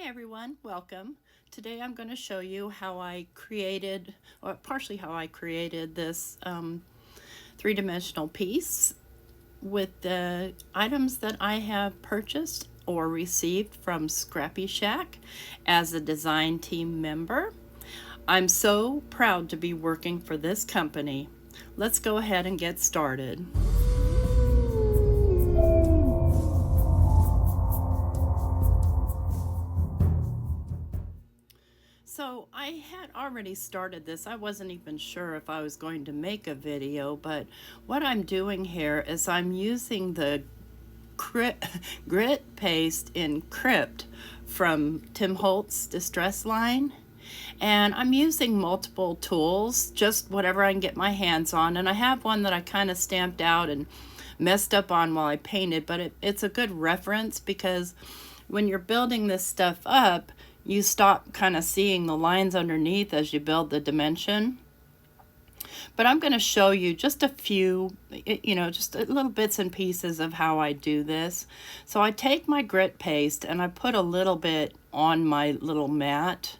everyone, welcome. Today I'm going to show you how I created, or partially how I created this three-dimensional piece with the items that I have purchased or received from ScrappyShak as a design team member. I'm so proud to be working for this company. Let's go ahead and get started. So I had already started this. I wasn't even sure if I was going to make a video, but what I'm doing here is I'm using the grit paste in Crypt from Tim Holtz distress line. And I'm using multiple tools, just whatever I can get my hands on. And I have one that I kind of stamped out and messed up on while I painted, but it's a good reference because when you're building this stuff up, you stop kind of seeing the lines underneath as you build the dimension. But I'm going to show you just a few, just little bits and pieces of how I do this. So I take my grit paste and I put a little bit on my little mat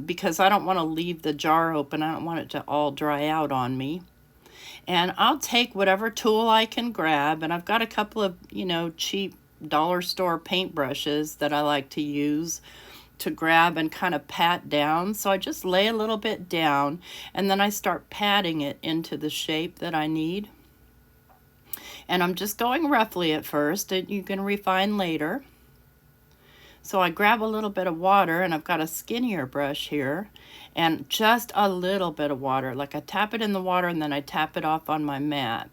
because I don't want to leave the jar open. I don't want it to all dry out on me. And I'll take whatever tool I can grab, and I've got a couple of, cheap dollar store paintbrushes that I like to use to grab and kind of pat down. So I just lay a little bit down and then I start patting it into the shape that I need. And I'm just going roughly at first, and you can refine later. So I grab a little bit of water, and I've got a skinnier brush here, and just a little bit of water. Like I tap it in the water and then I tap it off on my mat.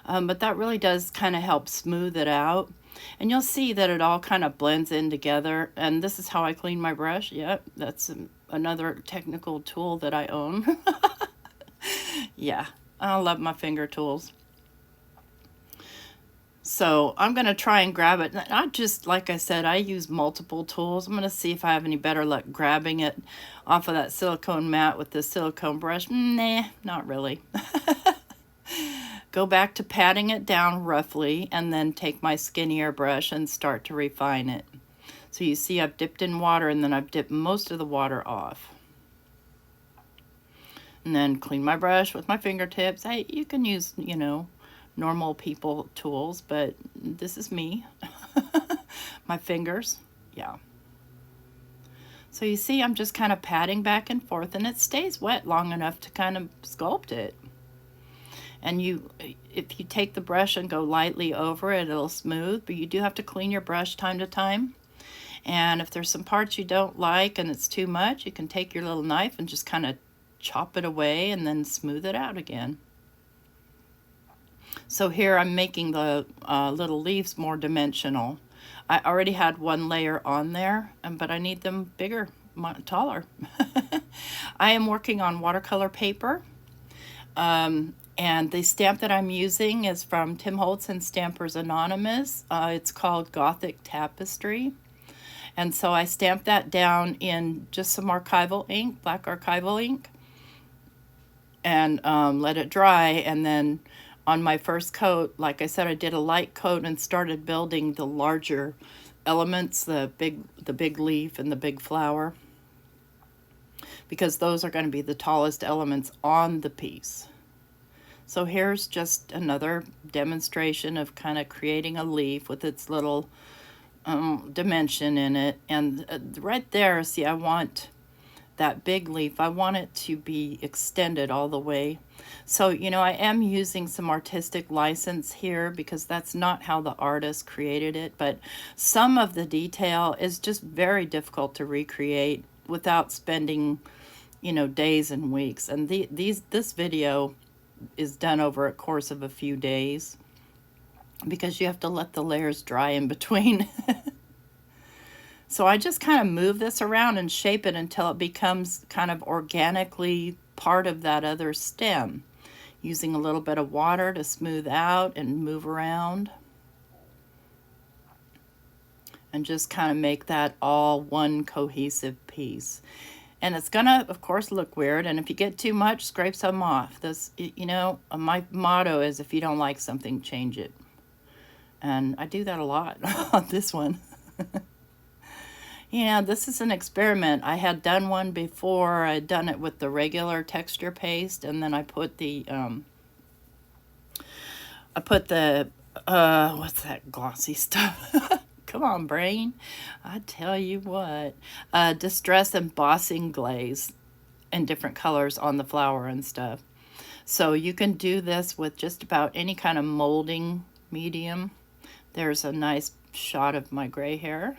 But that really does kind of help smooth it out. And you'll see that it all kind of blends in together. And this is how I clean my brush. Yep, that's another technical tool that I own. Yeah, I love my finger tools. So I'm going to try and grab it. I just, like I said, I use multiple tools. I'm going to see if I have any better luck grabbing it off of that silicone mat with the silicone brush. Nah, not really. Go back to patting it down roughly and then take my skinnier brush and start to refine it. So you see I've dipped in water and then I've dipped most of the water off. And then clean my brush with my fingertips. Hey, you can use, normal people tools, but this is me. My fingers, yeah. So you see I'm just kind of patting back and forth, and it stays wet long enough to kind of sculpt it. And if you take the brush and go lightly over it, it'll smooth, but you do have to clean your brush time to time. And if there's some parts you don't like and it's too much, you can take your little knife and just kind of chop it away and then smooth it out again. So here I'm making the little leaves more dimensional. I already had one layer on there, but I need them bigger, taller. I am working on watercolor paper. And the stamp that I'm using is from Tim Holtz and Stampers Anonymous. It's called Gothic Tapestry. And so I stamped that down in just some archival ink, black archival ink, and let it dry. And then on my first coat, like I said, I did a light coat and started building the larger elements, the big leaf and the big flower, because those are going to be the tallest elements on the piece. So here's just another demonstration of kind of creating a leaf with its little dimension in it. And right there, see, I want that big leaf, I want it to be extended all the way. So, I am using some artistic license here because that's not how the artist created it. But some of the detail is just very difficult to recreate without spending, days and weeks. And this video is done over a course of a few days because you have to let the layers dry in between. So I just kind of move this around and shape it until it becomes kind of organically part of that other stem, using a little bit of water to smooth out and move around. And just kind of make that all one cohesive piece. And it's gonna, of course, look weird. And if you get too much, scrape some off. This, my motto is if you don't like something, change it. And I do that a lot on this one. Yeah, this is an experiment. I had done one before. I'd done it with the regular texture paste, and then I put the what's that glossy stuff? Come on, brain. I tell you what. Distress embossing glaze in different colors on the flower and stuff. So you can do this with just about any kind of molding medium. There's a nice shot of my gray hair.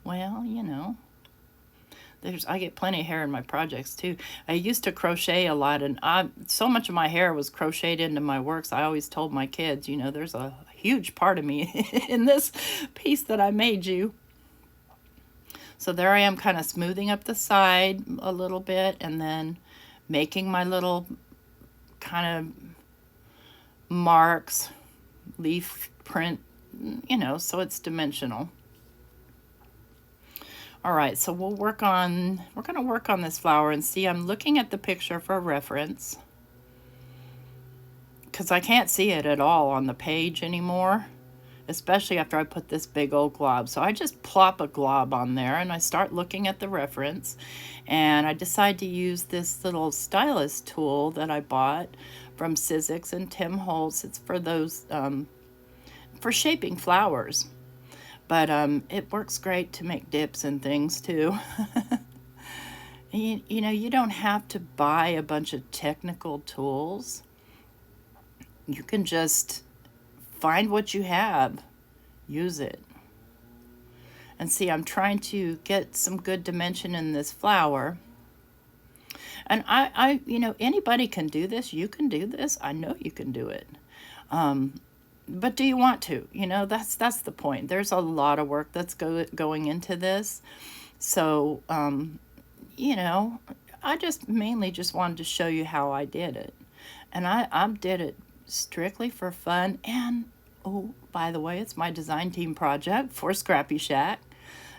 Well, you know, I get plenty of hair in my projects too. I used to crochet a lot, and so much of my hair was crocheted into my works. I always told my kids, you know, there's a huge part of me in this piece that I made you. So there I am, kind of smoothing up the side a little bit, and then making my little kind of marks, leaf print, you know, so it's dimensional. All right, so we're going to work on this flower, and see, I'm looking at the picture for reference because I can't see it at all on the page anymore, especially after I put this big old glob. So I just plop a glob on there and I start looking at the reference, and I decide to use this little stylus tool that I bought from Sizzix and Tim Holtz. It's for those, for shaping flowers. But it works great to make dips and things too. You know, you don't have to buy a bunch of technical tools. You can just find what you have, use it. And see, I'm trying to get some good dimension in this flower. And you know, anybody can do this. You can do this. I know you can do it. But do you want to? You know, that's the point. There's a lot of work that's going into this. So, you know, I mainly just wanted to show you how I did it. And I did it strictly for fun. And, oh, by the way, it's my design team project for ScrappyShak.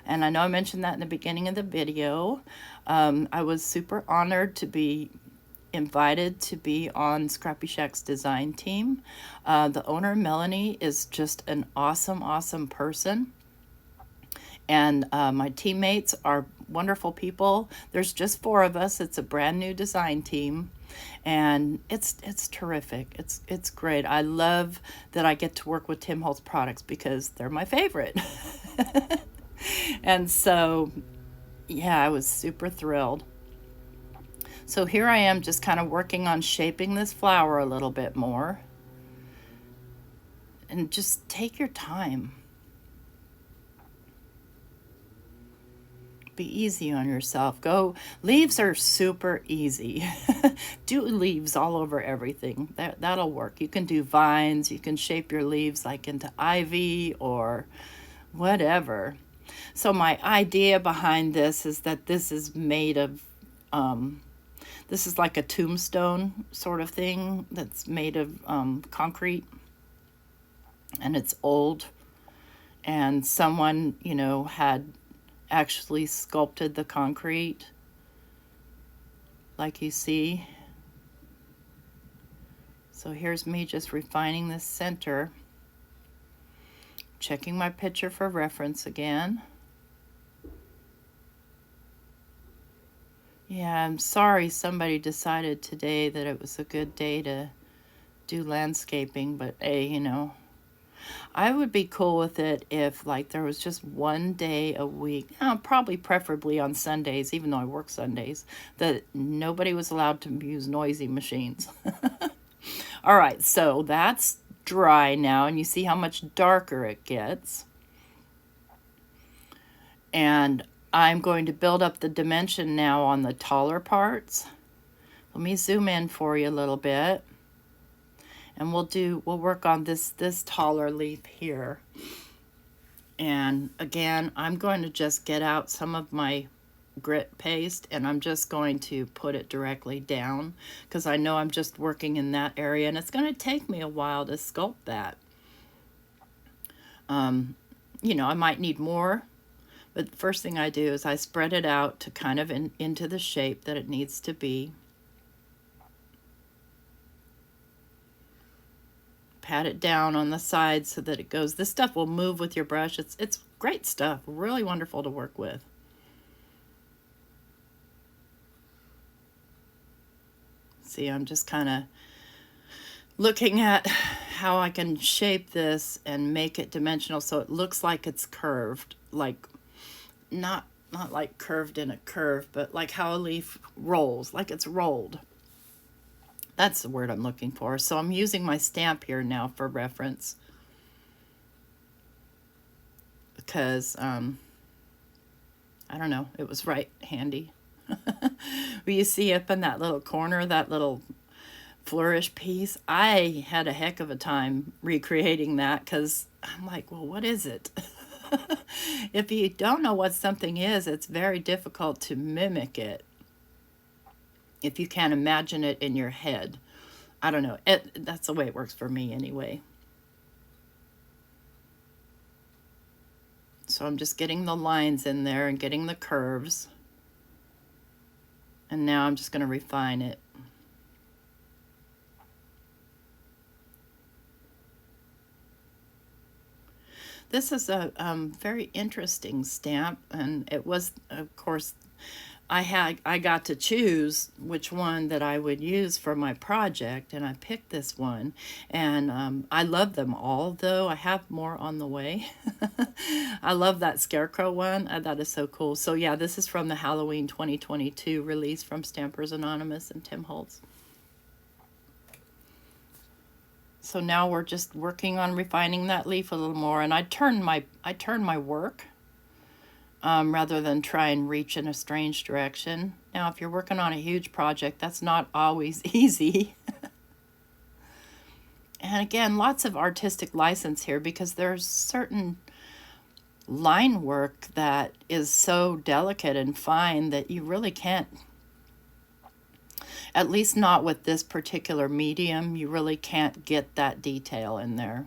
And I know I mentioned that in the beginning of the video. I was super honored to be invited to be on ScrappyShak's design team. The owner, Melanie, is just an awesome person. And my teammates are wonderful people. There's just 4 of us. It's a brand new design team. And it's terrific. It's great. I love that I get to work with Tim Holtz products because they're my favorite. And so, yeah, I was super thrilled. So here I am just kind of working on shaping this flower a little bit more. And just take your time. Be easy on yourself. Leaves are super easy. Do leaves all over everything. That'll work. You can do vines. You can shape your leaves like into ivy or whatever. So my idea behind this is that this is made of, this is like a tombstone sort of thing that's made of concrete. And it's old. And someone, you know, had actually sculpted the concrete like you see. So here's me just refining this center, checking my picture for reference again. Yeah, I'm sorry somebody decided today that it was a good day to do landscaping, but hey, you know, I would be cool with it if, like, there was just one day a week, probably preferably on Sundays, even though I work Sundays, that nobody was allowed to use noisy machines. All right, so that's dry now, and you see how much darker it gets. And I'm going to build up the dimension now on the taller parts. Let me zoom in for you a little bit. And we'll work on this taller leaf here. And again, I'm going to just get out some of my grit paste, and I'm just going to put it directly down because I know I'm just working in that area, and it's going to take me a while to sculpt that. You know, I might need more, but the first thing I do is I spread it out to kind of into the shape that it needs to be. Pat it down on the side so that it goes. This stuff will move with your brush. It's Great stuff. Really wonderful to work with. See, I'm just kind of looking at how I can shape this and make it dimensional so it looks like it's curved, like not like curved in a curve, but like how a leaf rolls, like it's rolled. That's the word I'm looking for. So I'm using my stamp here now for reference, because I don't know, it was right handy. But you see up in that little corner, that little flourish piece, I had a heck of a time recreating that, because I'm like, well, what is it? If you don't know what something is, it's very difficult to mimic it if you can't imagine it in your head. I don't know. That's the way it works for me anyway. So I'm just getting the lines in there and getting the curves. And now I'm just going to refine it. This is a very interesting stamp, and it was, of course, I got to choose which one that I would use for my project, and I picked this one. And I love them all, though. I have more on the way. I love that scarecrow one. That is so cool. So yeah, this is from the Halloween 2022 release from Stampers Anonymous and Tim Holtz. So now we're just working on refining that leaf a little more, and I turn my work rather than try and reach in a strange direction. Now, if you're working on a huge project, that's not always easy. And again, lots of artistic license here, because there's certain line work that is so delicate and fine that you really can't, at least not with this particular medium, you really can't get that detail in there.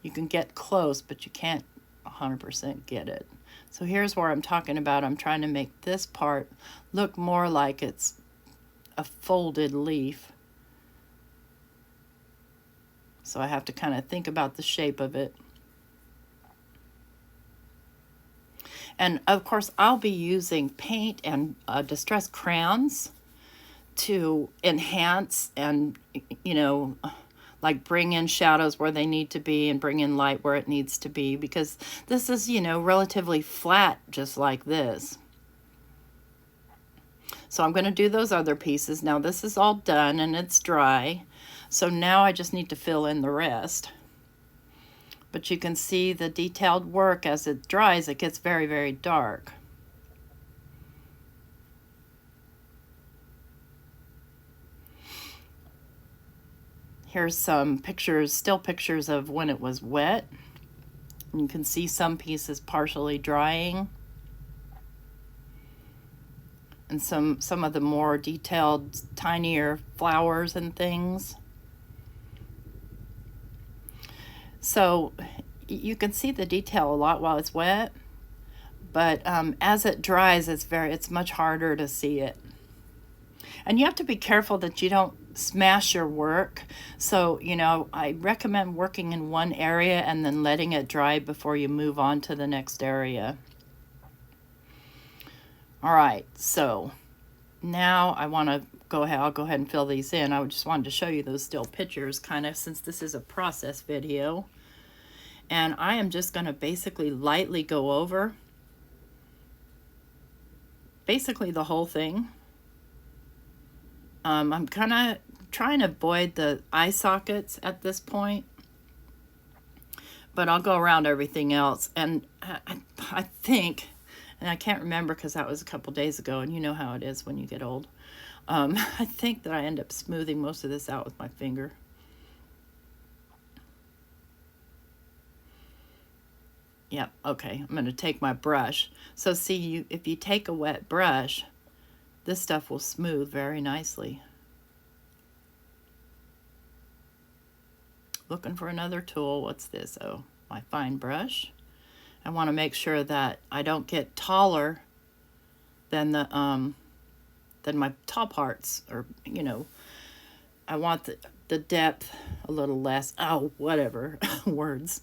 You can get close, but you can't 100% get it. So here's where I'm talking about. I'm trying to make this part look more like it's a folded leaf. So I have to kind of think about the shape of it. And of course, I'll be using paint and distress crayons to enhance and, you know, like bring in shadows where they need to be and bring in light where it needs to be, because this is, you know, relatively flat, just like this. So I'm going to do those other pieces. Now this is all done and it's dry. So now I just need to fill in the rest. But you can see the detailed work as it dries, it gets very, very dark. Here's some pictures, still pictures of when it was wet. You can see some pieces partially drying. And some of the more detailed, tinier flowers and things. So you can see the detail a lot while it's wet, but as it dries, it's much harder to see it. And you have to be careful that you don't smash your work. So, you know, I recommend working in one area and then letting it dry before you move on to the next area. All right, so now I'll go ahead and fill these in. I just wanted to show you those still pictures, kind of, since this is a process video. And I am just going to basically lightly go over basically the whole thing. I'm kind of trying to avoid the eye sockets at this point, but I'll go around everything else. And I think, and I can't remember because that was a couple days ago, and you know how it is when you get old. I think that I end up smoothing most of this out with my finger. Yep, okay, I'm going to take my brush. So see, if you take a wet brush, this stuff will smooth very nicely. Looking for another tool. What's this? Oh, my fine brush. I want to make sure that I don't get taller than my top parts, or, you know, I want the depth a little less. Oh, whatever. Words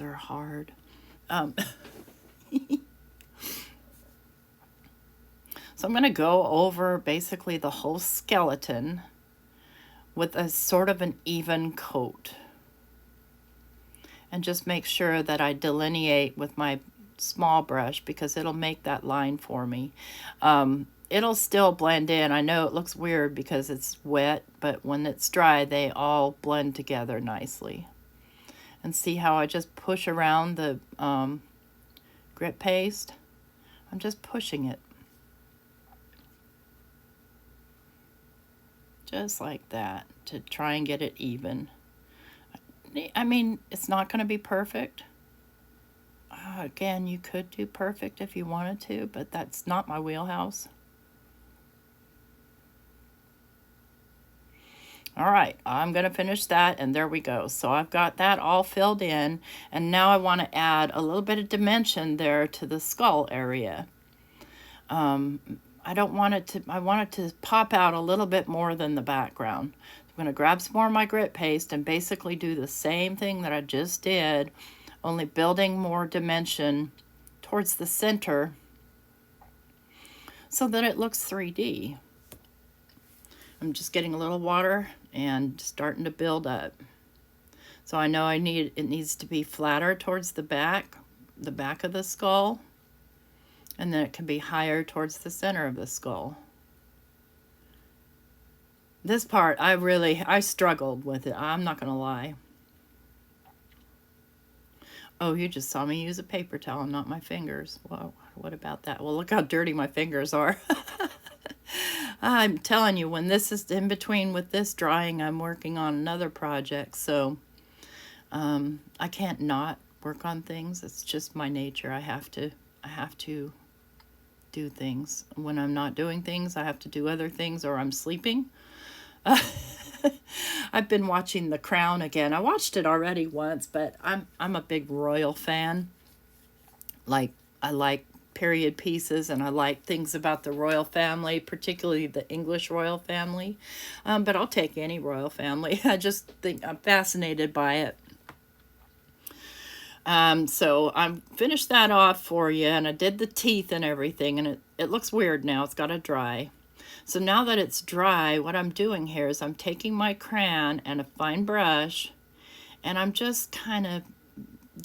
are hard. Um, so I'm going to go over basically the whole skeleton with a sort of an even coat. And just make sure that I delineate with my small brush because it'll make that line for me. It'll still blend in. I know it looks weird because it's wet, but when it's dry, they all blend together nicely. And see how I just push around the grit paste? I'm just pushing it. Just like that to try and get it even. I mean, it's not going to be perfect. Again, you could do perfect if you wanted to, but that's not my wheelhouse. All right, I'm going to finish that, and there we go. So I've got that all filled in, and now I want to add a little bit of dimension there to the skull area. I don't want it to, I want it to pop out a little bit more than the background. I'm going to grab some more of my grit paste and basically do the same thing that I just did, only building more dimension towards the center so that it looks 3D. I'm just getting a little water and starting to build up. So I know it needs to be flatter towards the back of the skull, and then it can be higher towards the center of the skull. This part, I struggled with it. I'm not gonna lie. Oh, you just saw me use a paper towel, not my fingers. Whoa, what about that? Well, look how dirty my fingers are. I'm telling you, when this is in between with this drying, I'm working on another project, so I can't not work on things. It's just my nature. I have to do things. When I'm not doing things, I have to do other things, or I'm sleeping. I've been watching The Crown again. I watched it already once, but I'm a big royal fan. Like, I like period pieces, and I like things about the royal family, particularly the English royal family. But I'll take any royal family. I just think I'm fascinated by it. So I'm finished that off for you, and I did the teeth and everything, and it looks weird now. It's got to dry. So now that it's dry, what I'm doing here is I'm taking my crayon and a fine brush, and I'm just kind of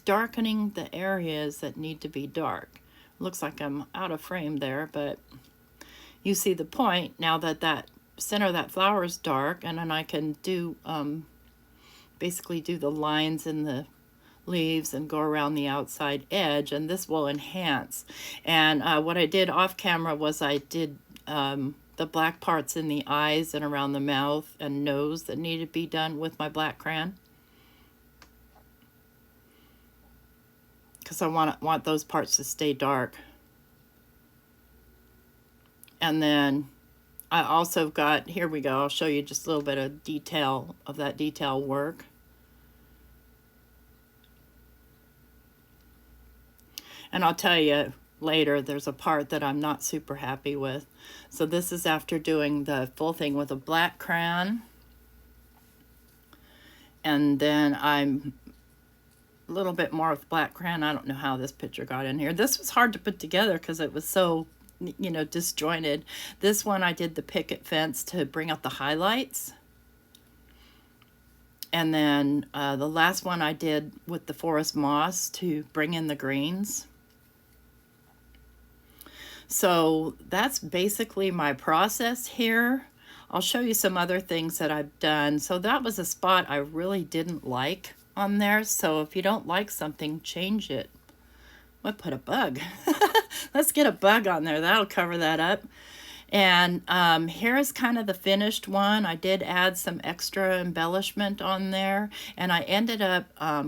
darkening the areas that need to be dark. Looks like I'm out of frame there, but you see the point now that that center of that flower is dark, and then I can do basically do the lines in the leaves and go around the outside edge, and this will enhance. And what I did off camera was I did the black parts in the eyes and around the mouth and nose that needed to be done with my black crayon, because I want those parts to stay dark. And then I also got, here we go, I'll show you just a little bit of detail of that detail work. And I'll tell you later, there's a part that I'm not super happy with. So this is after doing the full thing with a black crayon. And then I'm a little bit more with black crayon. I don't know how this picture got in here. This was hard to put together because it was so, you know, disjointed. This one I did the picket fence to bring out the highlights. And then the last one I did with the forest moss to bring in the greens. So that's basically my process here. I'll show you some other things that I've done. So that was a spot I really didn't like on there. So if you don't like something, change it. I put a bug. Let's get a bug on there. That'll cover that up. And here's kind of the finished one. I did add some extra embellishment on there, and I ended up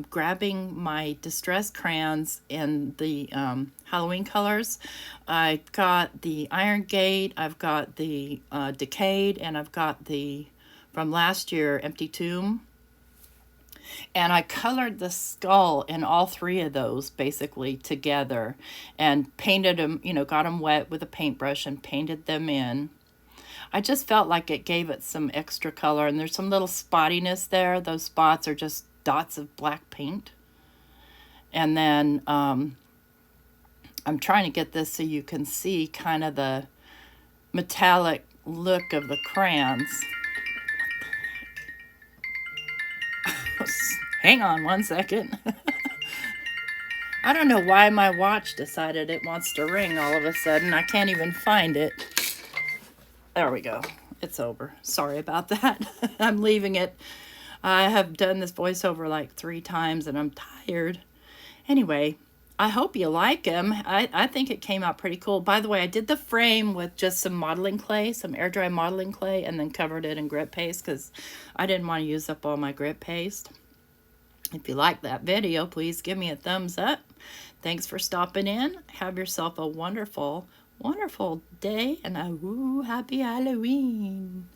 grabbing my distress crayons in the Halloween colors. I've got the Iron Gate, I've got the Decayed, and I've got the, from last year, Empty Tomb. And I colored the skull in all three of those basically together and painted them, you know, got them wet with a paintbrush and painted them in. I just felt like it gave it some extra color, and there's some little spottiness there. Those spots are just dots of black paint. And then I'm trying to get this so you can see kind of the metallic look of the crayons. Hang on one second. I don't know why my watch decided it wants to ring all of a sudden. I can't even find it. There we go. It's over. Sorry about that. I'm leaving it. I have done this voiceover like 3 times and I'm tired. Anyway, I hope you like them. I think it came out pretty cool. By the way, I did the frame with just some modeling clay, some air dry modeling clay, and then covered it in grit paste because I didn't want to use up all my grit paste. If you like that video, please give me a thumbs up. Thanks for stopping in. Have yourself a wonderful, wonderful day and a happy Halloween.